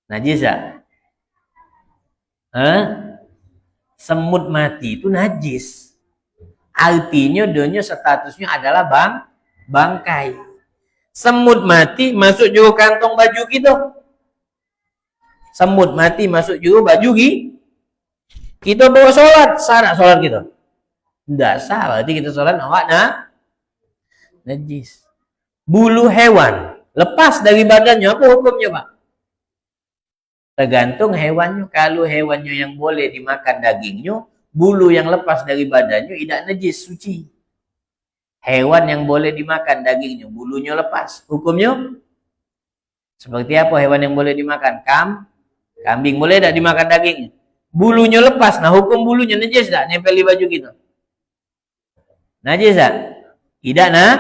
Najis tak? Semut mati itu najis. Artinya donya statusnya adalah bangkai. Semut mati masuk juga kantong baju kita. Semut mati masuk juga baju kita bawa sholat. Sah tak sholat kita? Tidak sah. Berarti kita sholat awak najis. Bulu hewan lepas dari badannya, apa hukumnya, Pak? Tergantung hewannya. Kalau hewannya yang boleh dimakan dagingnya, bulu yang lepas dari badannya tidak najis, suci. Hewan yang boleh dimakan dagingnya, bulunya lepas, hukumnya seperti apa hewan yang boleh dimakan? Kambing boleh tidak dimakan dagingnya? Bulunya lepas, nah hukum bulunya najis tidak? Nempel di baju kita. Najis tidak? Tidak, nah.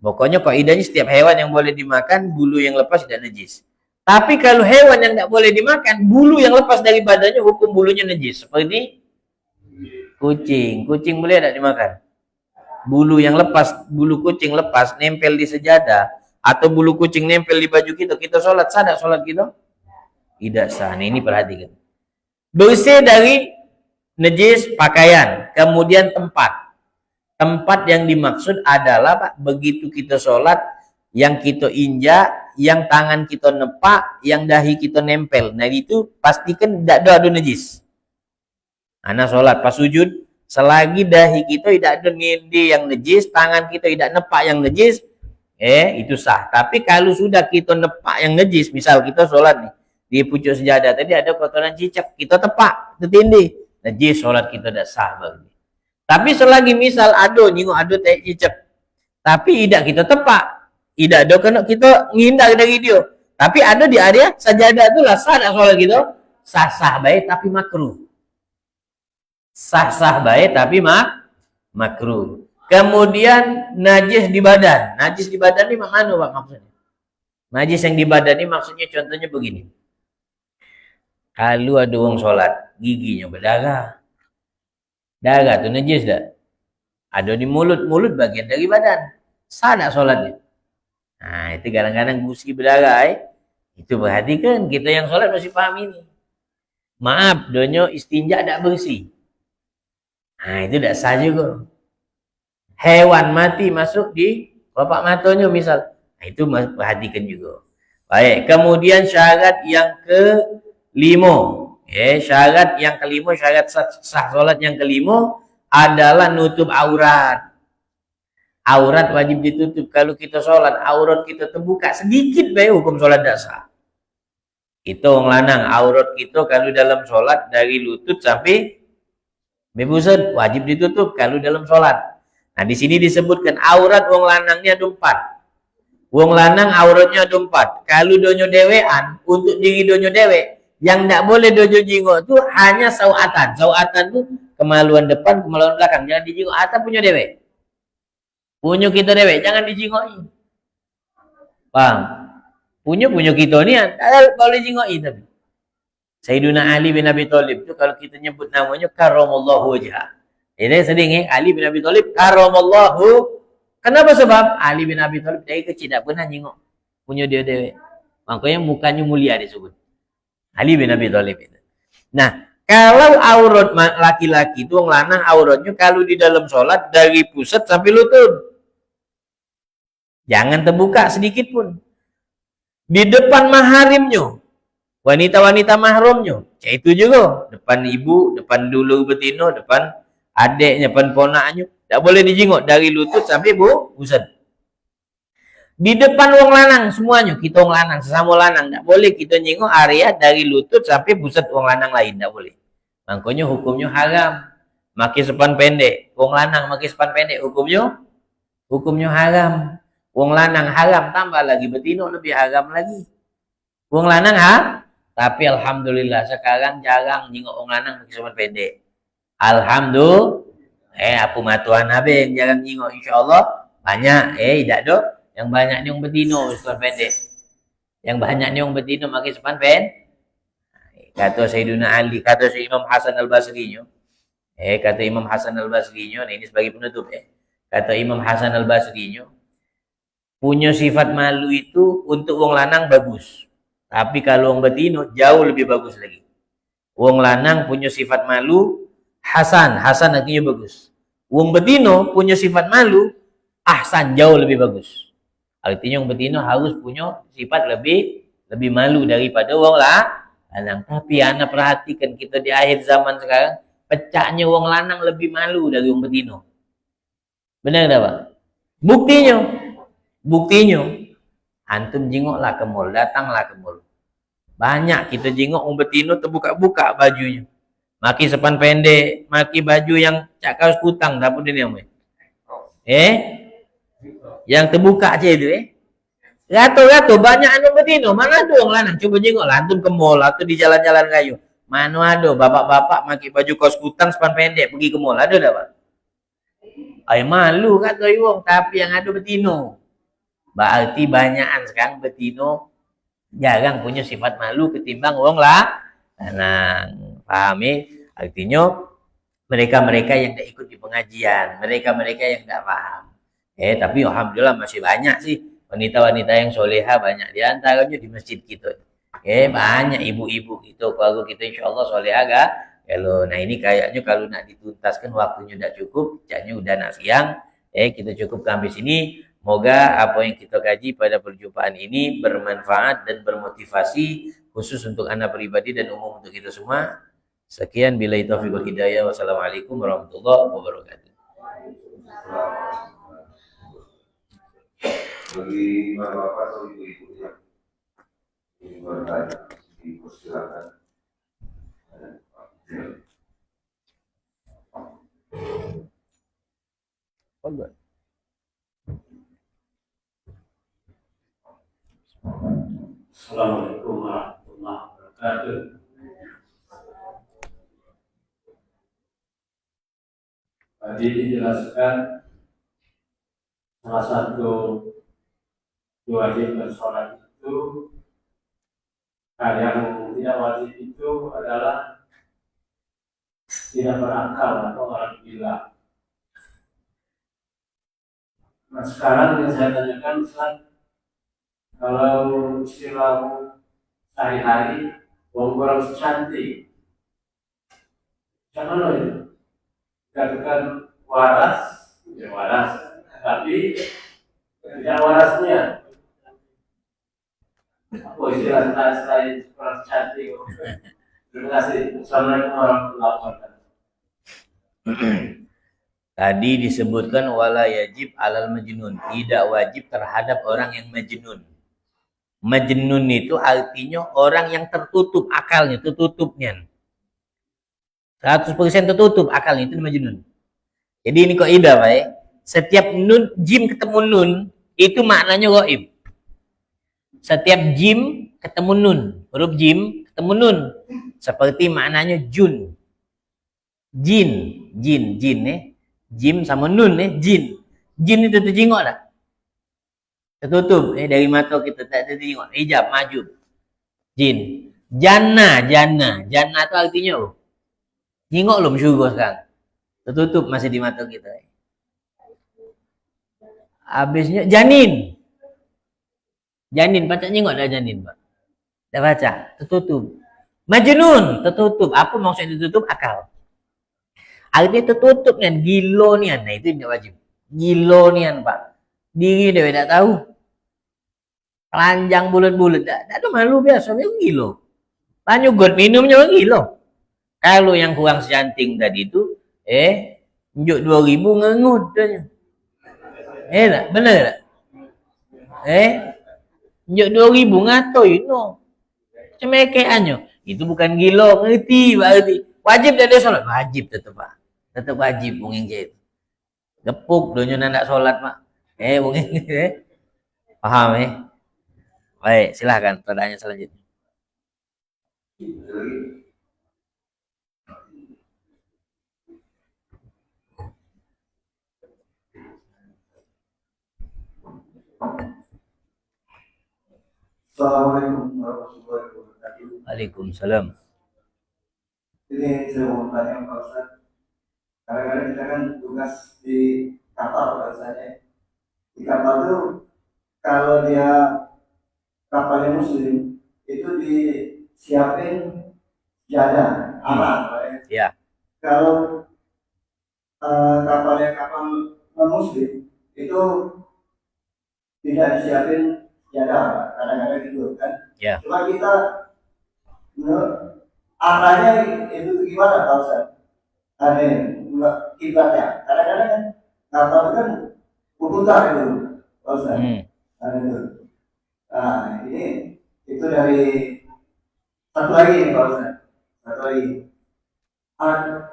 Pokoknya kaidahnya setiap hewan yang boleh dimakan, bulu yang lepas tidak najis. Tapi kalau hewan yang tidak boleh dimakan, bulu yang lepas dari badannya, hukum bulunya najis. Seperti kucing. Kucing boleh tidak dimakan? Bulu yang lepas, bulu kucing lepas, nempel di sejadah, atau bulu kucing nempel di baju kita sholat, sah tak sholat kita? Tidak sah. Nah, ini perhatikan. Bersih dari najis pakaian, kemudian tempat. Tempat yang dimaksud adalah, Pak, begitu kita sholat, yang kita injak, yang tangan kita nepak, yang dahi kita nempel. Nah, itu pastikan tidak ada najis. Anak sholat pas sujud, selagi dahi kita tidak ada ngendi yang najis, tangan kita tidak nepak yang najis, itu sah. Tapi kalau sudah kita nepak yang najis, misal kita sholat nih, di pucuk sejadah tadi ada kotoran cicak, kita tepak, tertindih, najis, sholat kita tidak sah. Tapi selagi misal ada tai cicak, tapi tidak kita tepak, tidak ada kena kita ngindar dari dia, tapi ada di area sajadah itulah sah tak sholat kita? Sah-sah baik tapi makruh. Sah-sah baik tapi makruh. Kemudian najis di badan. Najis di badan ini mana, Pak, maksudnya? Najis yang di badan ini maksudnya contohnya begini. Kalau ada orang sholat, giginya berdarah. Darah itu najis tak? Ada di mulut bagian dari badan. Sah tak sholatnya? Nah, itu kadang-kadang gusi berdarah. Itu perhatikan, kita yang sholat mesti paham ini. Maaf, donyo istinja tidak bersih. Nah, itu tidak sah juga. Hewan mati masuk di kelopak matanya misal. Nah, itu perhatikan juga. Baik, kemudian syarat yang kelima. Syarat yang kelima, syarat sah sholat yang kelima adalah nutup aurat. Aurat wajib ditutup. Kalau kita sholat, aurat kita terbuka sedikit baik hukum sholat tidak sah. Itu orang lanang, aurat kita kalau dalam sholat dari lutut sampai bebusan wajib ditutup kalau dalam sholat. Nah, di sini disebutkan aurat wong lanangnya ada 4. Wong lanang auratnya ada 4. Kalau donyo dewean, untuk diri donyo dewe, yang tidak boleh donyo jingok itu hanya sawatan. Sawatan itu kemaluan depan, kemaluan belakang. Jangan dijingok atas punya dewe. Punya kita dewek jangan dijingoi. Paham? Punya kita ni boleh jingoi tapi. Sayyidina Ali bin Abi Thalib tu kalau kita nyebut namanya karamallahu wajhah. Ini sering Ali bin Abi Thalib karamallahu. Kenapa sebab Ali bin Abi Thalib dari kecil tak pernah jengok punya dia dewek. Makanya mukanya mulia disebut. Ali bin Abi Thalib itu. Nah, kalau aurat laki-laki itu lanang auratnya kalau di dalam sholat dari pusat sampai lutut. Jangan terbuka sedikit pun. Di depan maharimnya. Wanita-wanita mahramnya. Itu juga. Depan ibu, depan dulu betina, depan adiknya, depan ponaknya. Tak boleh dijenguk dari lutut sampai pusat. Di depan wong lanang semuanya. Kita wong lanang, sesama lanang. Tak boleh kita jenguk area dari lutut sampai pusat wong lanang lain. Tak boleh. Makanya hukumnya haram. Makin sepan pendek. Wong lanang makin sepan pendek. Hukumnya haram. Wong lanang haram. Tambah lagi betina lebih haram lagi. Wong lanang tapi alhamdulillah sekarang jarang jenguk wong lanang makin sepan pendek. Alhamdulillah. Apa matuan habis jarang jenguk. InsyaAllah banyak. Tidak dok. Yang banyak ni wong betina sepan pendek. Yang banyak ni wong betina makin sepan pendek. Kata Sayyidina Ali, kata Imam Hasan Al-Basri-nya. Kata Imam Hasan Al-Basri-nya, ini sebagai penutup Kata Imam Hasan Al-Basri-nya, punya sifat malu itu untuk wong lanang bagus. Tapi kalau wong betina jauh lebih bagus lagi. Wong lanang punya sifat malu hasan artinya bagus. Wong betina punya sifat malu ahsan jauh lebih bagus. Artinya wong betina harus punya sifat lebih malu daripada wong lanang. Tapi anak perhatikan kita di akhir zaman sekarang pecahnya wong lanang lebih malu dari wong betina. Benar tak Pak? Buktinya antum jengoklah ke mall, datanglah ke mall. Banyak kita jengok wong betina terbuka-buka bajunya. Maki sepan pendek, maki baju yang cak kaos kutang tak pun dia yang terbuka aja itu Gato banyak anu betina, mana ada orang lanang coba jengok lah antum ke mall atau di jalan-jalan kayu. Mana ada bapak-bapak pakai baju kaos kutang sepan pendek pergi ke mall, ada tak Pak? Malu kata wong, tapi yang ada betina. Berarti banyakan sekarang betina jarang punya sifat malu ketimbang wong lanang. Paham Artinya mereka-mereka yang tidak ikut di pengajian, mereka-mereka yang tidak paham. Tapi alhamdulillah masih banyak sih wanita-wanita yang soleha, banyak di antaranya di masjid kita. Banyak ibu-ibu gitu, keluarga kita insyaallah soleha gak? Nah ini kayaknya kalau nak dituntaskan waktunya tidak cukup, kayaknya udah nak siang. Kita cukup sampai sini. Moga apa yang kita kaji pada perjumpaan ini bermanfaat dan bermotivasi khusus untuk anak pribadi dan umum untuk kita semua. Sekian billahi taufiq wal hidayah. Wassalamualaikum warahmatullahi wabarakatuh. Bagi bapak-bapak atau ibu-ibu yang ingin bertanya, silakan. Assalamualaikum warahmatullahi wabarakatuh. Tadi dijelaskan salah satu wajib bersolat itu, yang tidak wajib itu adalah tidak berakal atau orang gila. Nah sekarang yang saya tanyakan Ustaz, kalau istilah sehari-hari wong kurang cantik, jangan itu katakan waras, tapi tidak warasnya. Apa istilah selain kurang cantik? Terima kasih. Assalamualaikum warahmatullahi wabarakatuh. Tadi disebutkan wala yajib alal majnun, tidak wajib terhadap orang yang majnun. Majnun itu artinya orang yang tertutup akalnya, tertutupnya. 100% tertutup akalnya itu majnun. Jadi ini kaidah Pak Setiap nun, jim ketemu nun itu maknanya gaib. Setiap jim ketemu nun, huruf jim ketemu nun seperti maknanya jun. Jin. Jim sama nun jin. Jin itu terjengok tak? Tertutup. Dari mata kita tak terjengok. Hijab, maju. Jin. Jannah tu artinya apa? Jengok belum syurga sekarang. Tertutup masih di mata kita. Habisnya janin. Janin, baca jengok dah janin, Pak. Dah baca, tertutup. Majnun, tertutup. Apa maksudnya tertutup? Akal. Artinya tertutup nian, gilo nian. Nah, itu tidak wajib. Gilo nian, Pak. Diri dia tak tahu. Telanjang bulat-bulat. Tak ada malu biasa, dia gilo. Banyak god minumnya gilo. Kalau yang kurang secanting tadi itu, njuk 2000 ngengut dah. Tak? Benar tak? Njuk 2000 ngatoi no. Cemekeannya. Itu bukan gilo, ngerti, berarti. Wajib tak ada solat? Wajib tetap, Pak. Tetap wajib mungkin itu. Gepuk donya nak solat, Pak. Mungkin paham Baik, silahkan pertanyaan selanjutnya. Assalamualaikum warahmatullahi wabarakatuh. Waalaikumsalam. Ini saya mau tanya Pak Ustaz. Kadang-kadang kita kan tugas di kapal biasanya. Di kapal itu kalau dia kapalnya muslim itu disiapin jadah aman, Pak ya. Ya. Kalau kapalnya kapal non muslim itu tidak disiapin jadah, kadang-kadang gitu kan. Ya. Cuma kita arahnya itu gimana Pak Ustaz? Kiblatnya. Kadang-kadang kan kapal kan berputar itu Pak Ustaz. Itu. Nah, ini itu dari satu lagi nih Pak Ustaz. Satu lagi.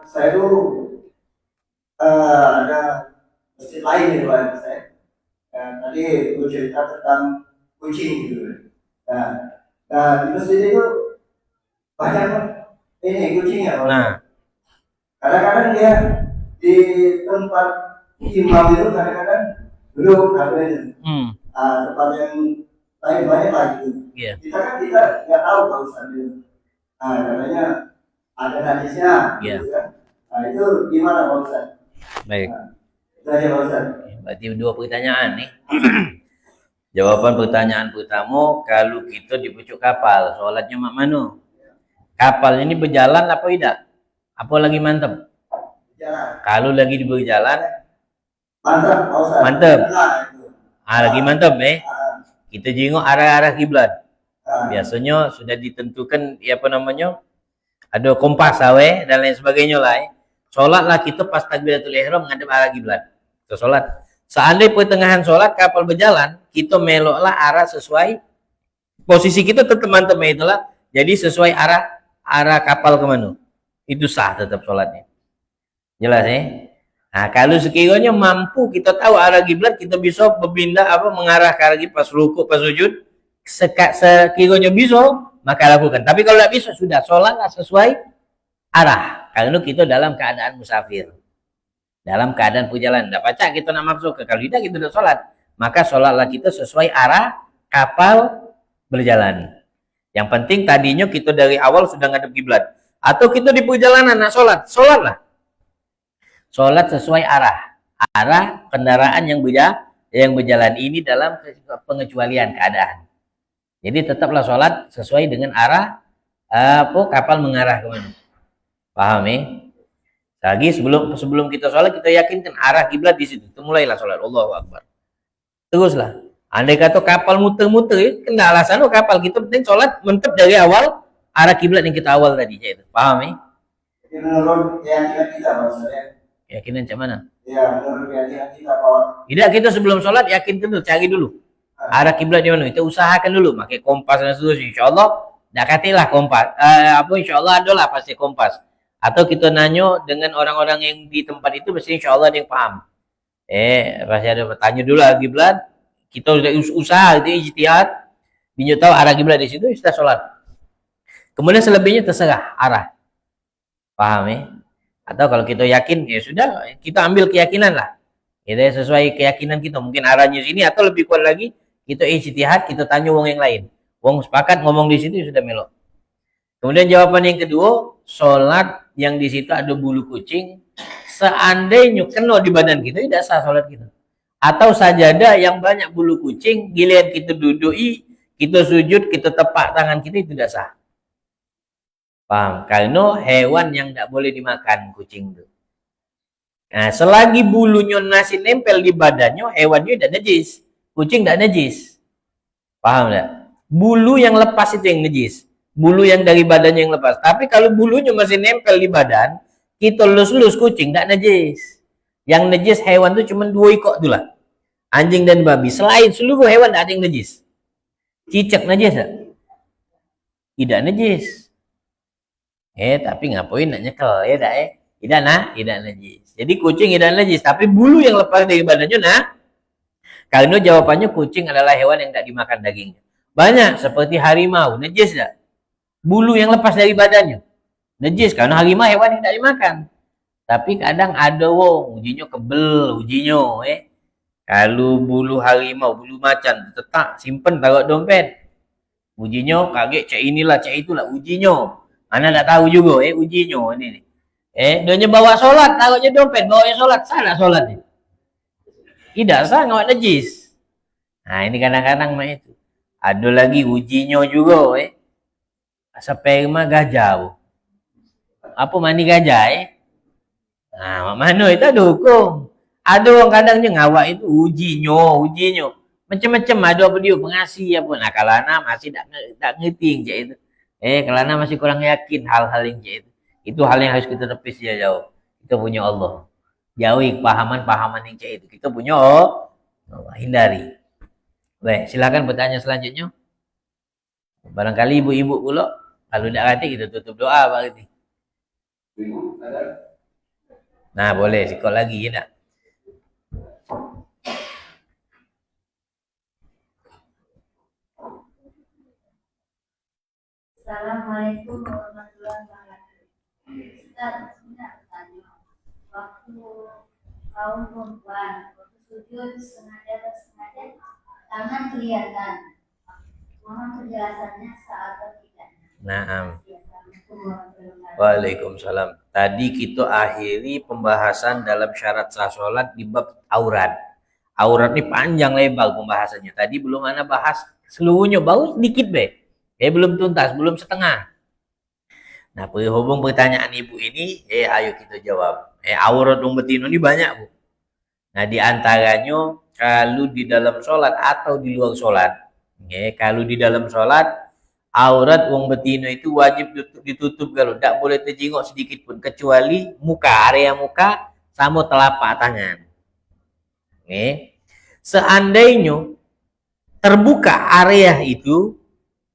Saya tuh ada masjid lain nih Pak Ustaz. Tadi gue cerita tentang kucing gitu. Nah di masjid itu banyak ini kucingnya. Nah, kadang-kadang dia di tempat imam itu kadang-kadang belum ada itu. Tempat yang lain banyak lah gitu. Yeah. Kita nggak tahu Pak Ustaz itu. Katanya ada najisnya. Yeah. Gitu kan. Itu gimana Pak Ustaz? Baik. Itu aja Pak Ustaz. Berarti dua pertanyaan nih. Jawaban pertanyaan pertama, kalau kita di pucuk kapal, sholatnya mak mano? Kapal ini berjalan apa tidak? Apa lagi mantap? Jalan. Kalau lagi di berjalan, Mantap Pak Ustaz. Mantap. Nah, itu. lagi mantap Kita jengok arah-arah kiblat. Ah. Biasanya sudah ditentukan apa namanya? Ada kompas dan lain sebagainya lah. Sholatlah kita pas takbiratul ihram menghadap arah kiblat. Kita sholat. Seandainya pertengahan sholat kapal berjalan, kita meloklah arah sesuai posisi kita tetap mantap itulah. Jadi sesuai arah kapal kemana? Itu sah tetap sholatnya. Jelas Nah, kalau sekiranya mampu kita tahu arah kiblat, kita bisa berpindah mengarah ke arah kiblat pas rukuk, pas sujud. Sekiranya bisa, maka lakukan. Tapi kalau tidak bisa, sudah sholatlah sesuai arah. Karena kita dalam keadaan musafir. Dalam keadaan perjalanan. Tidak baca kita nak masuk ke kalau tidak kita sudah sholat. Maka sholatlah kita sesuai arah kapal berjalan. Yang penting tadinya kita dari awal sudah ngadep kiblat. Atau kita di perjalanan nak sholat. Sholatlah. Sholat sesuai arah kendaraan yang berjalan ini dalam pengecualian keadaan. Jadi tetaplah sholat sesuai dengan arah kapal mengarah kemana. Paham Lagi sebelum kita sholat kita yakinkan arah kiblat di situ. Itu mulailah sholat. Allahu Akbar. Teruslah. Andai kata kapal muter-muter, kena alasan kapal kita penting sholat mentep dari awal arah kiblat yang kita awal tadi. Paham Jadi menurut keyakinan kita maksudnya. Keyakinan macam mana? Ya, menurut keyakinan kita bahwa Tidak, kita sebelum sholat yakinkan dulu, cari dulu arah kiblat di mana. Kita usahakan dulu, pakai kompas dan seterusnya. Insya Allah, dah katilah kompas. Insya Allah adalah pasti kompas. Atau kita nanya dengan orang-orang yang di tempat itu, pasti insya Allah ada yang paham. Pasti ada bertanya dulu arah kiblat. Kita sudah usaha, itu ijtihad. Dia tahu arah kiblat di situ, kita sholat. Kemudian selebihnya terserah arah. Paham Atau kalau kita yakin, ya sudah, kita ambil keyakinan lah. Kita sesuai keyakinan kita, mungkin arahnya sini atau lebih kuat lagi, kita ijtihad, kita tanya wong yang lain. Wong sepakat ngomong di situ sudah melok. Kemudian jawaban yang kedua, sholat yang di situ ada bulu kucing, seandainya kena di badan kita, tidak sah sholat kita. Atau sajadah yang banyak bulu kucing, giliran kita dudui, kita sujud, kita tepak tangan kita, itu tidak sah. Paham? Karena hewan yang tidak boleh dimakan kucing itu. Nah, selagi bulunya masih nempel di badannya, hewannya tidak najis. Kucing tidak najis. Paham tidak? Bulu yang lepas itu yang najis. Bulu yang dari badannya yang lepas. Tapi kalau bulunya masih nempel di badan, kita lus-lus kucing tidak najis. Yang najis hewan itu cuma 2 ekor itulah. Anjing dan babi. Selain seluruh hewan tidak ada yang najis. Cicak najis tak? Tidak najis. Tapi ngapain nak nyekel ya tak tidak najis. Jadi kucing tidak najis, tapi bulu yang lepas dari badannya karena jawabannya kucing adalah hewan yang tidak dimakan dagingnya. Banyak seperti harimau, najis tak? Bulu yang lepas dari badannya najis karena harimau hewan yang tidak dimakan. Tapi kadang ada wong ujinya kebel, ujinya kalau bulu harimau, bulu macan tetap simpen taruh dompet. Ujinya kaget cek inilah cek itulah ujinya. Mana tak tahu juga ujinya ini. Dia bawa sholat, taruhnya dompet, bawa sholat, salah sholat ni. Tidak sah, ngawak najis. Nah ini kadang-kadang mah itu. Ada lagi ujinya juga, sperma gajah. Apa mani gajah, Nah, mana itu ada hukum. Ada orang kadangnya ngawak itu ujinya. Macam-macam ada apa dia pengasih apa. Nah kalau anak masih tak ngerti cak itu. Kalau anak masih kurang yakin hal-hal yang cak itu. Itu hal yang harus kita tepis ya jauh. Kita punya Allah. Jauhi pahaman-pahaman yang cak itu. Kita punya Allah. Hindari. Baik, silakan bertanya selanjutnya. Barangkali ibu-ibu pula. Kalau tidak hati kita tutup doa berarti. Ibu, ada? Nah boleh, sikot lagi ya tak? Assalamualaikum warahmatullahi wabarakatuh. Ustaz, saya bertanya, waktu kaum perempuan, waktu sujud sengaja tangan kelihatan. Mohon penjelasannya atau tidak. Naam. Assalamualaikum warahmatullahi wabarakatuh. Waalaikumsalam. Tadi kita akhiri pembahasan dalam syarat sah sholat di bab aurat. Aurat ini panjang lebar pembahasannya. Tadi belum ana bahas seluruhnya, baru sedikit be. Belum tuntas, belum setengah. Nah, berhubung pertanyaan ibu ini, ayo kita jawab. Aurat wong betina ini banyak, Bu. Nah, di antaranya kalau di dalam sholat atau di luar sholat. Kalau di dalam sholat, aurat wong betina itu wajib ditutup kalau tidak boleh terjenguk sedikit pun, kecuali muka, area muka sama telapak tangan. Seandainya terbuka area itu,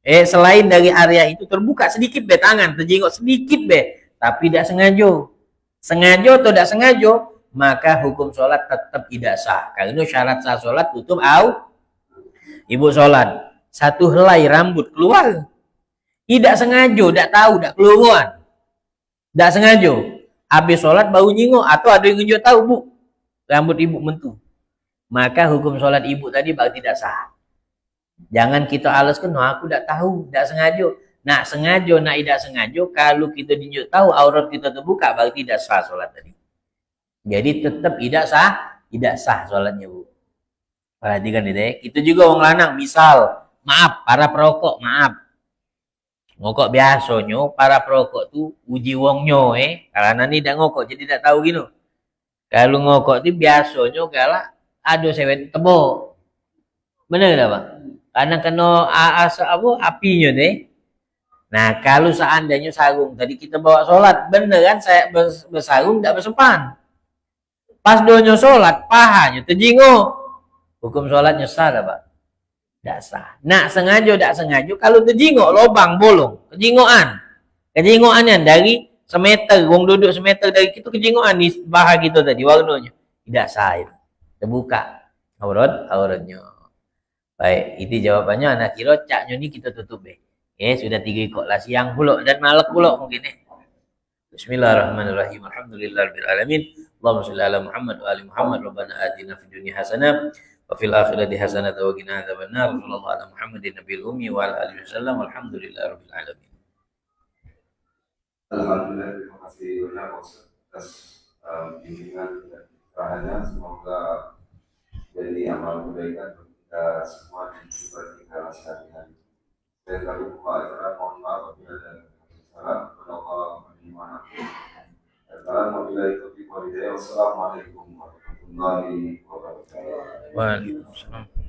selain dari area itu terbuka sedikit be tangan, terjenguk sedikit be, tapi tidak sengaja atau tidak sengaja, maka hukum sholat tetap tidak sah. Karena syarat sah sholat tutup ibu sholat, satu helai rambut keluar, tidak sengaja, tidak tahu, tidak keluar, tidak sengaja, habis sholat baru nyingok, atau ada yang nyingok tahu bu, rambut ibu mentu, maka hukum sholat ibu tadi baru tidak sah. Jangan kita alaskan, aku tidak tahu, tidak sengaja. Nak sengaja, nak tidak sengaja, kalau kita dinyuk tahu aurat kita terbuka, baru tidak sah sholat tadi. Jadi tetap tidak sah sholatnya bu. Perhatikan ini, itu juga orang lanang, misal, maaf, para perokok, maaf. Ngokok biasanya, para perokok tuh uji wongnya, karena ini tidak ngokok, jadi tidak tahu gitu. Kalau ngokok itu biasanya kalau ada sewet tebok. Benar tidak Pak? Karena kena apinya deh. Nah kalau seandainya sarung tadi kita bawa sholat, bener kan saya bersarung tidak bersepan. Pas doanya sholat, pahanya terjinguk. Hukum sholatnya sah tak Pak? Tidak sah. Nah sengaja tidak sengaja, kalau terjinguk lobang bolong, kejingukannya dari semeter, wong duduk semeter dari kita kejingukan di paha kita tadi warnanya tidak sah itu. Terbuka auratnya. Baik, itu jawabannya. Anak kira caknya ini kita tutup sudah 3 ikut lah, siang pula dan malam pula mungkin Bismillahirrahmanirrahim. Alhamdulillahirabbil alamin. Allahumma shalli ala Muhammad wa ali Muhammad. Rabbana atina fid dunya hasanah wa fil akhirati hasanah wa qina adzabannar. Sallallahu ala Muhammadin nabiyil ummi wa ala alihi wasallam. Walhamdulillahirabbil alamin. Alhamdulillah, terima kasih banyak Ustaz atas bimbingan dan pencerahannya. Semoga jadi amal kebaikan untuk kita semua dan juga kita sehari-hari. Saya kali buka acara, mohon maaf apabila ada salah. Kalau dimanapun. Wassalamualaikum warahmatullahi wabarakatuh. Waalaikumsalam.